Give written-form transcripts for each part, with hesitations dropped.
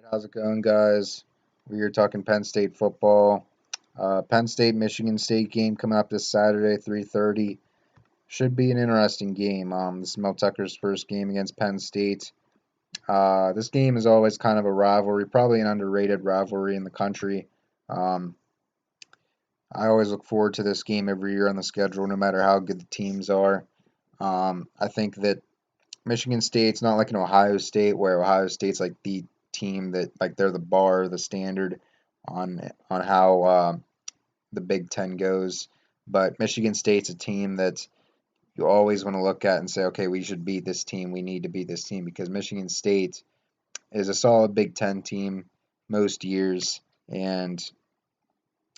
How's it going, guys? We are talking Penn State football. Penn State Michigan State game coming up this Saturday, 3:30. Should be an interesting game. This is Mel Tucker's first game against Penn State. This game is always kind of a rivalry, probably an underrated rivalry in the country. Um, I always look forward to this game every year on the schedule, no matter how good the teams are. I think that Michigan State's not like an Ohio State where Ohio State's like the team that like they're the bar, the standard on how the Big Ten goes. But Michigan State's a team that you always want to look at and say, okay, we should beat this team. We need to beat this team because Michigan State is a solid Big Ten team most years, and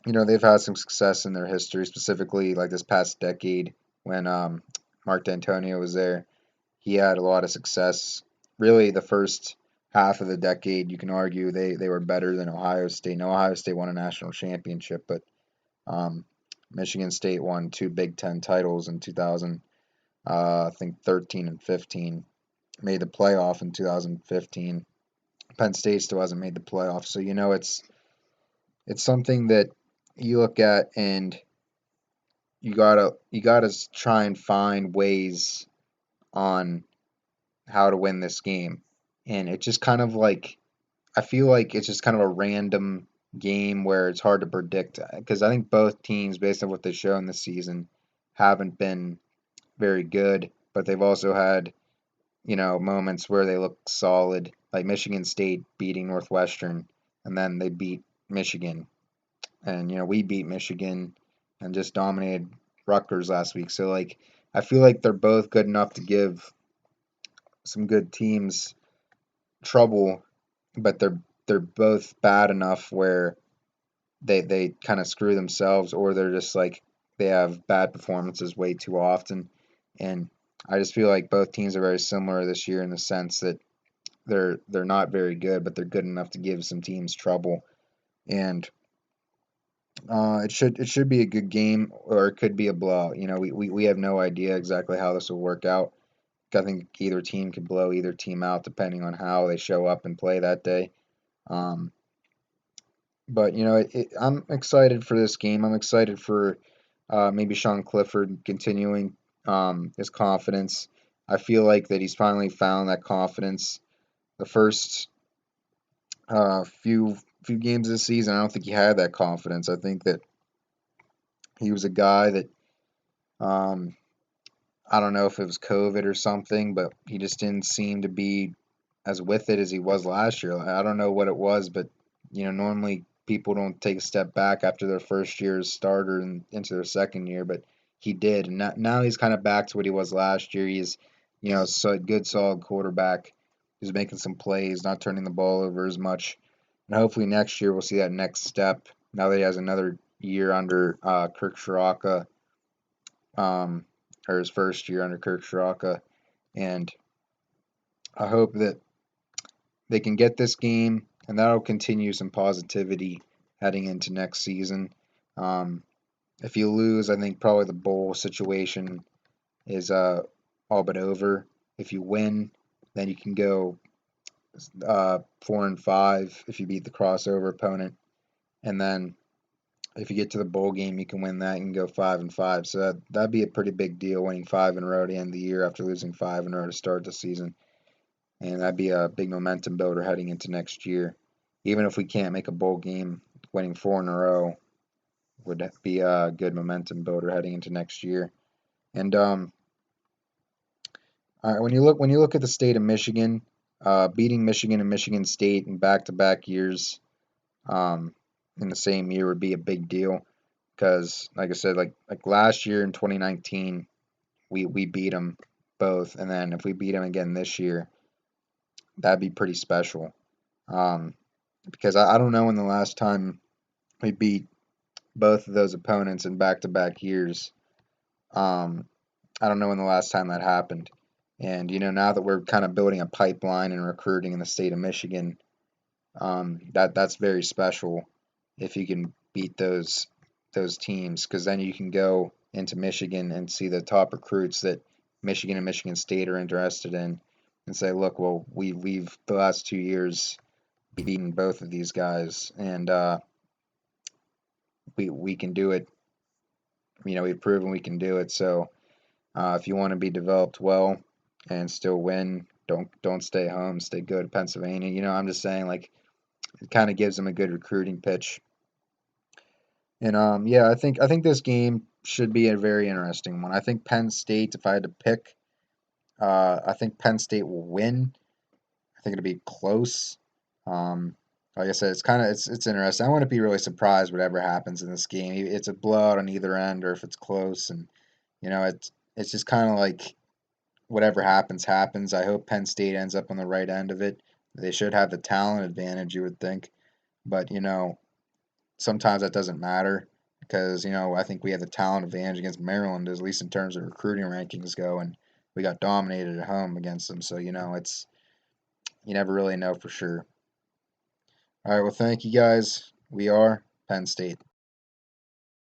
they've had some success in their history, specifically like this past decade when Mark D'Antonio was there. He had a lot of success. Really, the first half of the decade, you can argue they were better than Ohio State. Now, Ohio State won a national championship, but um, Michigan State won two Big Ten titles in 2000, I think 13 and 15. Made the playoff in 2015. Penn State still hasn't made the playoff, so it's something that you look at and you gotta try and find ways on how to win this game. And it's just kind of like, I feel like it's just kind of a random game where it's hard to predict because I think both teams, based on what they've shown this season, haven't been very good, but they've also had, moments where they look solid, like Michigan State beating Northwestern, and then they beat Michigan. And, we beat Michigan and just dominated Rutgers last week. So, like, I feel like they're both good enough to give some good teams trouble, but they're both bad enough where they kind of screw themselves, or they're just like they have bad performances way too often. And I just feel like both teams are very similar this year in the sense that they're not very good, but they're good enough to give some teams trouble. And it should be a good game, or it could be a blowout. We have no idea exactly how this will work out. I think either team could blow either team out depending on how they show up and play that day. Um, but I'm excited for this game. I'm excited for maybe Sean Clifford continuing his confidence. I feel like that he's finally found that confidence. The first few games this season, I don't think he had that confidence. I think that he was a guy that um, I don't know if it was COVID or something, but he just didn't seem to be as with it as he was last year. I don't know what it was, but normally people don't take a step back after their first year as starter and into their second year, but he did. And now he's kind of back to what he was last year. He's, so a good, solid quarterback. He's making some plays, not turning the ball over as much. And hopefully next year we'll see that next step. Now that he has another year under Kirk Shiraka, um, or his first year under Kirk Shiraka, and I hope that they can get this game, and that'll continue some positivity heading into next season. Um, if you lose, I think probably the bowl situation is all but over. If you win, then you can go 4-5 if you beat the crossover opponent, and then if you get to the bowl game, you can win that and go 5-5. So that'd be a pretty big deal, winning five in a row to end the year after losing five in a row to start the season. And that'd be a big momentum builder heading into next year. Even if we can't make a bowl game, winning four in a row would be a good momentum builder heading into next year. And when you look at the state of Michigan, beating Michigan and Michigan State in back-to-back years, um, in the same year would be a big deal because, like I said, like last year in 2019, we beat them both, and then if we beat them again this year, that'd be pretty special. Um, because I don't know when the last time we beat both of those opponents in back-to-back years. Um, I don't know when the last time that happened. And now that we're kind of building a pipeline and recruiting in the state of Michigan, that's very special if you can beat those teams, because then you can go into Michigan and see the top recruits that Michigan and Michigan State are interested in, and say, look, well, we've the last 2 years beaten both of these guys, and we can do it. We've proven we can do it. So if you want to be developed well and still win, don't stay home. Stay good at Pennsylvania. I'm just saying, like, it kind of gives them a good recruiting pitch. And yeah, I think this game should be a very interesting one. I think Penn State, if I had to pick, I think Penn State will win. I think it'll be close. Um, like I said, it's interesting. I wouldn't be really surprised whatever happens in this game. It's a blowout on either end, or if it's close, and it's just kind of like whatever happens happens. I hope Penn State ends up on the right end of it. They should have the talent advantage, you would think, but sometimes that doesn't matter because I think we have the talent advantage against Maryland, at least in terms of recruiting rankings go, and we got dominated at home against them. So it's you never really know for sure. All right, well, thank you guys. We are Penn State.